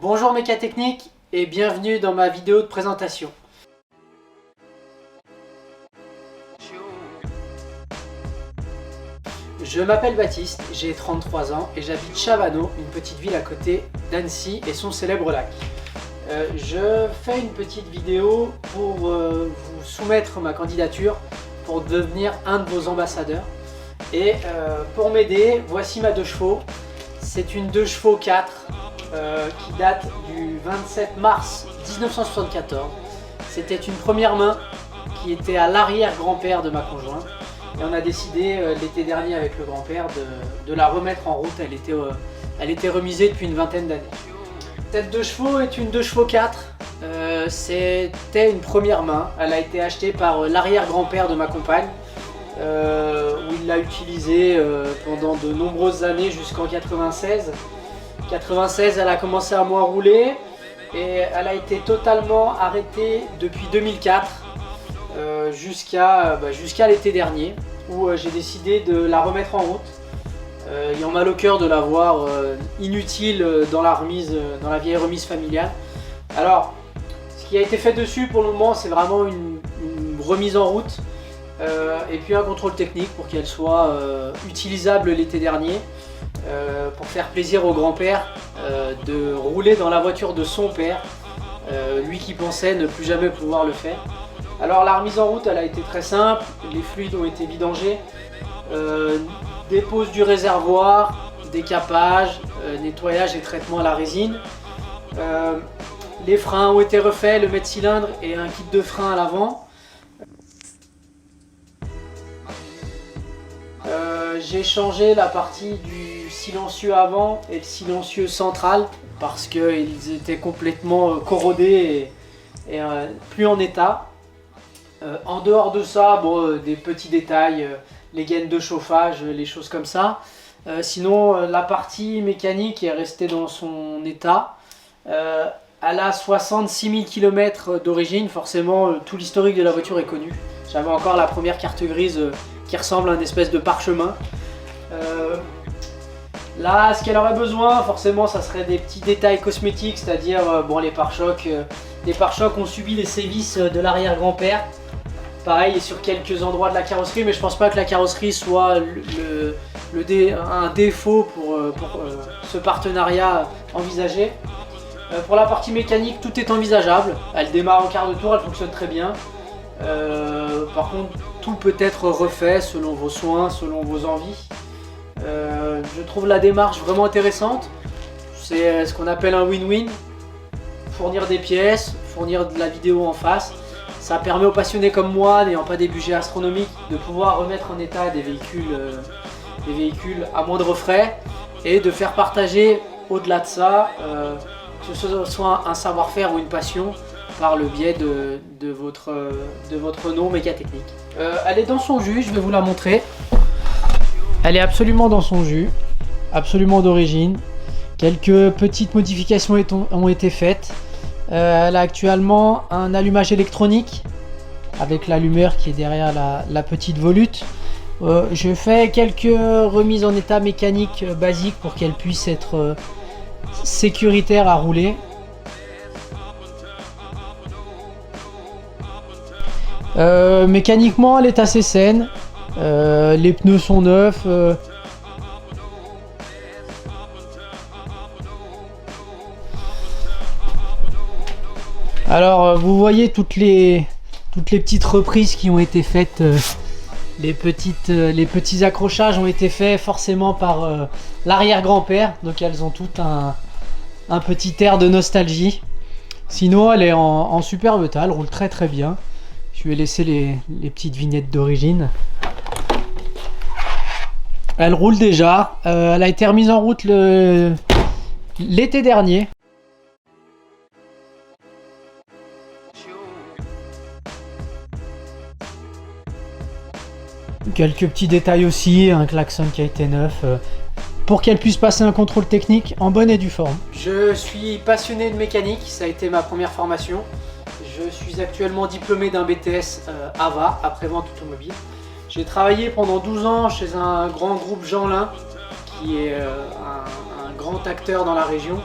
Bonjour Mécatechnique et bienvenue dans ma vidéo de présentation. Je m'appelle Baptiste, j'ai 33 ans et j'habite Chavano, une petite ville à côté d'Annecy et son célèbre lac. Je fais une petite vidéo pour vous soumettre ma candidature pour devenir un de vos ambassadeurs. Et pour m'aider, voici ma 2 chevaux. C'est une 2 chevaux 4 qui date du 27 mars 1974. C'était une première main qui était à l'arrière-grand-père de ma conjointe. Et on a décidé l'été dernier avec le grand-père de la remettre en route. Elle était remisée depuis une vingtaine d'années. Cette 2 chevaux est une 2 chevaux 4. C'était une première main. Elle a été achetée par l'arrière-grand-père de ma compagne. Où il l'a utilisée pendant de nombreuses années jusqu'en 96. 96, elle a commencé à moins rouler et elle a été totalement arrêtée depuis 2004 jusqu'à l'été dernier où j'ai décidé de la remettre en route. Ayant mal au cœur de la voir inutile dans la vieille remise familiale. Alors, ce qui a été fait dessus pour le moment, c'est vraiment une remise en route et puis un contrôle technique pour qu'elle soit utilisable l'été dernier. Pour faire plaisir au grand-père de rouler dans la voiture de son père, lui qui pensait ne plus jamais pouvoir le faire. Alors la remise en route elle a été très simple, les fluides ont été vidangés, dépose du réservoir, décapage, nettoyage et traitement à la résine. Les freins ont été refaits, le mètre-cylindre et un kit de frein à l'avant. J'ai changé la partie du silencieux avant et le silencieux central parce qu'ils étaient complètement corrodés et plus en état. En dehors de ça, bon, des petits détails, les gaines de chauffage, les choses comme ça. Sinon, la partie mécanique est restée dans son état. Elle a 66 000 km d'origine, forcément tout l'historique de la voiture est connu. J'avais encore la première carte grise qui ressemble à une espèce de parchemin. Là, ce qu'elle aurait besoin, forcément, ça serait des petits détails cosmétiques, c'est-à-dire bon, les pare-chocs ont subi les sévices de l'arrière-grand-père. Pareil, sur quelques endroits de la carrosserie, mais je pense pas que la carrosserie soit un défaut pour ce partenariat envisagé. Pour la partie mécanique, tout est envisageable. Elle démarre en quart de tour, elle fonctionne très bien. Par contre, tout peut être refait selon vos soins, selon vos envies. Je trouve la démarche vraiment intéressante. C'est ce qu'on appelle un win-win. Fournir des pièces, fournir de la vidéo en face. Ça permet aux passionnés comme moi, n'ayant pas des budgets astronomiques, de pouvoir remettre en état des véhicules à moindre frais et de faire partager au-delà de ça, que ce soit un savoir-faire ou une passion, par le biais de votre nom Mécatechnique. Elle est dans son jus, je vais vous la montrer. Elle est absolument dans son jus, absolument d'origine. Quelques petites modifications ont été faites. Elle a actuellement un allumage électronique avec l'allumeur qui est derrière la petite volute. Je fais quelques remises en état mécanique basiques pour qu'elle puisse être sécuritaire à rouler. Mécaniquement elle est assez saine, les pneus sont neufs. Alors vous voyez toutes les petites reprises qui ont été faites, les petits accrochages ont été faits forcément par l'arrière-grand-père, donc elles ont tout un petit air de nostalgie. Sinon elle est en superbe état, elle roule très très bien. Je vais laisser les petites vignettes d'origine. Elle roule déjà. Elle a été remise en route l'été dernier. Quelques petits détails aussi, un klaxon qui a été neuf. Pour qu'elle puisse passer un contrôle technique en bonne et due forme. Je suis passionné de mécanique, ça a été ma première formation. Je suis actuellement diplômé d'un BTS AVA, après-vente automobile. J'ai travaillé pendant 12 ans chez un grand groupe Jeanlin, qui est un grand acteur dans la région.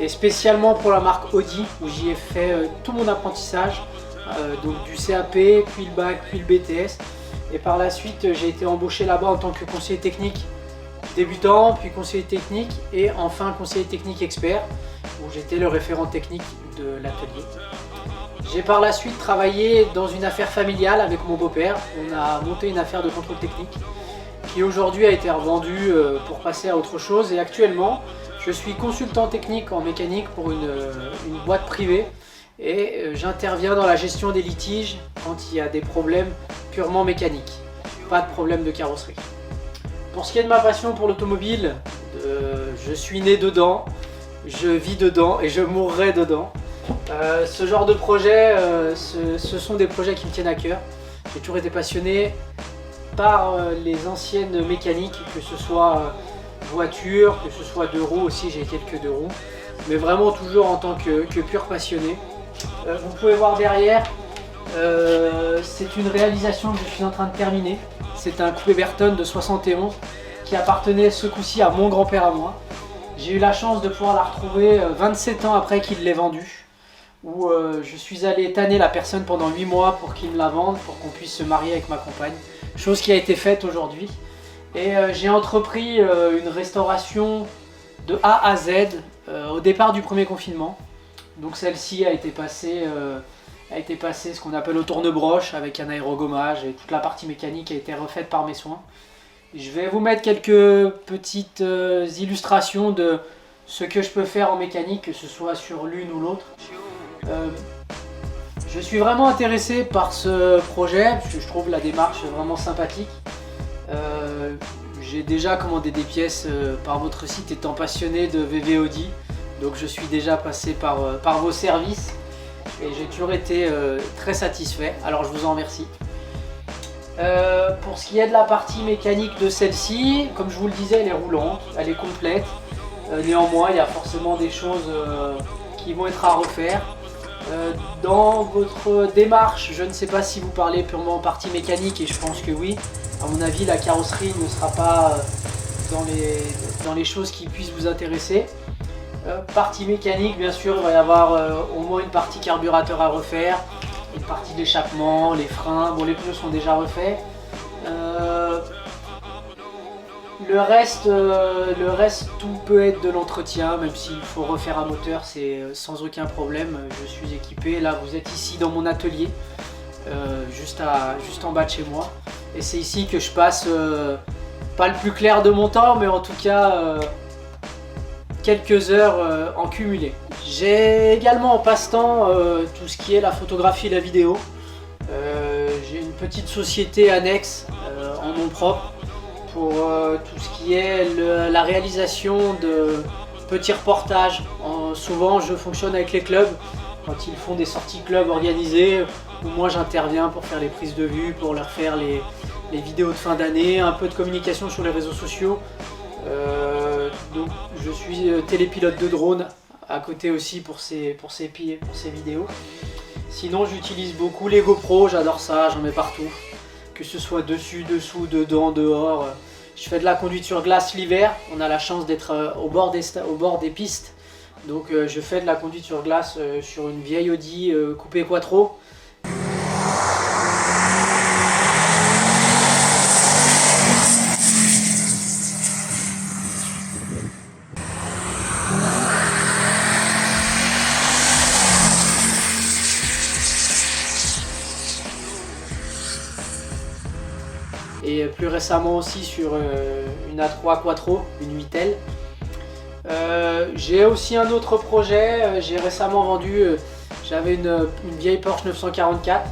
et spécialement pour la marque Audi où j'y ai fait tout mon apprentissage, donc du CAP, puis le bac, puis le BTS. Et par la suite, j'ai été embauché là-bas en tant que conseiller technique débutant, puis conseiller technique et enfin conseiller technique expert, où j'étais le référent technique de l'atelier. J'ai par la suite travaillé dans une affaire familiale avec mon beau-père. On a monté une affaire de contrôle technique qui aujourd'hui a été revendue pour passer à autre chose. Et actuellement, je suis consultant technique en mécanique pour une boîte privée et j'interviens dans la gestion des litiges quand il y a des problèmes purement mécaniques, pas de problème de carrosserie. Pour ce qui est de ma passion pour l'automobile, je suis né dedans, je vis dedans et je mourrai dedans. Ce genre de projet, ce sont des projets qui me tiennent à cœur. J'ai toujours été passionné par les anciennes mécaniques, que ce soit voiture, que ce soit deux roues aussi, j'ai quelques deux roues, mais vraiment toujours en tant que pur passionné. Vous pouvez voir derrière, c'est une réalisation que je suis en train de terminer. C'est un coupé Berton de 71 qui appartenait ce coup-ci à mon grand-père à moi. J'ai eu la chance de pouvoir la retrouver 27 ans après qu'il l'ait vendue, où je suis allé tanner la personne pendant 8 mois pour qu'il me la vende, pour qu'on puisse se marier avec ma compagne. Chose qui a été faite aujourd'hui. Et j'ai entrepris une restauration de A à Z au départ du premier confinement. Donc celle-ci a été passée ce qu'on appelle au tourne-broche avec un aérogommage et toute la partie mécanique a été refaite par mes soins. Je vais vous mettre quelques petites illustrations de ce que je peux faire en mécanique, que ce soit sur l'une ou l'autre. Je suis vraiment intéressé par ce projet parce que je trouve la démarche vraiment sympathique. J'ai déjà commandé des pièces par votre site étant passionné de VV Audi, donc je suis déjà passé par vos services et j'ai toujours été très satisfait, alors je vous en remercie. Pour ce qui est de la partie mécanique de celle-ci, comme je vous le disais, elle est roulante, elle est complète. Néanmoins, il y a forcément des choses qui vont être à refaire. Dans votre démarche, je ne sais pas si vous parlez purement en partie mécanique et je pense que oui. À mon avis, la carrosserie ne sera pas dans les choses qui puissent vous intéresser. Partie mécanique, bien sûr, il va y avoir au moins une partie carburateur à refaire, une partie d'échappement, les freins, bon les pneus sont déjà refaits. Le reste, tout peut être de l'entretien, même s'il faut refaire un moteur, c'est sans aucun problème, je suis équipé. Là, vous êtes ici dans mon atelier, juste en bas de chez moi. Et c'est ici que je passe, pas le plus clair de mon temps, mais en tout cas, quelques heures en cumulé. J'ai également en passe-temps tout ce qui est la photographie et la vidéo. J'ai une petite société annexe en nom propre pour tout ce qui est la réalisation de petits reportages. Souvent je fonctionne avec les clubs quand ils font des sorties clubs organisées où moi j'interviens pour faire les prises de vue, pour leur faire les vidéos de fin d'année, un peu de communication sur les réseaux sociaux. Donc je suis télépilote de drone à côté aussi pour ces vidéos. Sinon j'utilise beaucoup les GoPro, j'adore ça, j'en mets partout. Que ce soit dessus, dessous, dedans, dehors. Je fais de la conduite sur glace l'hiver, on a la chance d'être au bord des pistes. Donc je fais de la conduite sur glace sur une vieille Audi coupé Quattro. Et plus récemment aussi sur une A3 Quattro, une 8L. J'ai aussi un autre projet, j'ai récemment vendu, j'avais une vieille Porsche 944.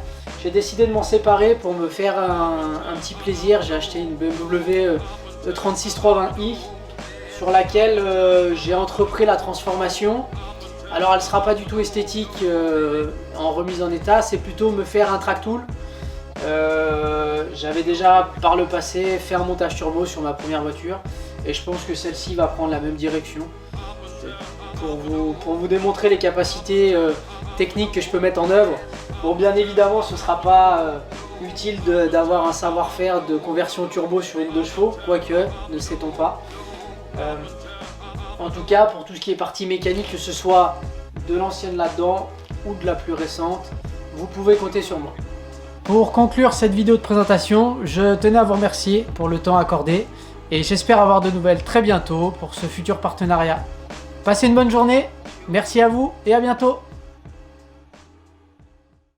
J'ai décidé de m'en séparer pour me faire un petit plaisir. J'ai acheté une BMW E36 320i sur laquelle j'ai entrepris la transformation. Alors elle ne sera pas du tout esthétique en remise en état, c'est plutôt me faire un track tool. J'avais déjà par le passé fait un montage turbo sur ma première voiture et je pense que celle-ci va prendre la même direction pour vous démontrer les capacités techniques que je peux mettre en œuvre. Bon, bien évidemment ce ne sera pas utile d'avoir un savoir-faire de conversion turbo sur une 2 chevaux, quoique, ne sait-on pas. En tout cas, pour tout ce qui est partie mécanique, que ce soit de l'ancienne là-dedans ou de la plus récente, vous pouvez compter sur moi. Pour conclure cette vidéo de présentation, je tenais à vous remercier pour le temps accordé et j'espère avoir de nouvelles très bientôt pour ce futur partenariat. Passez une bonne journée, merci à vous et à bientôt.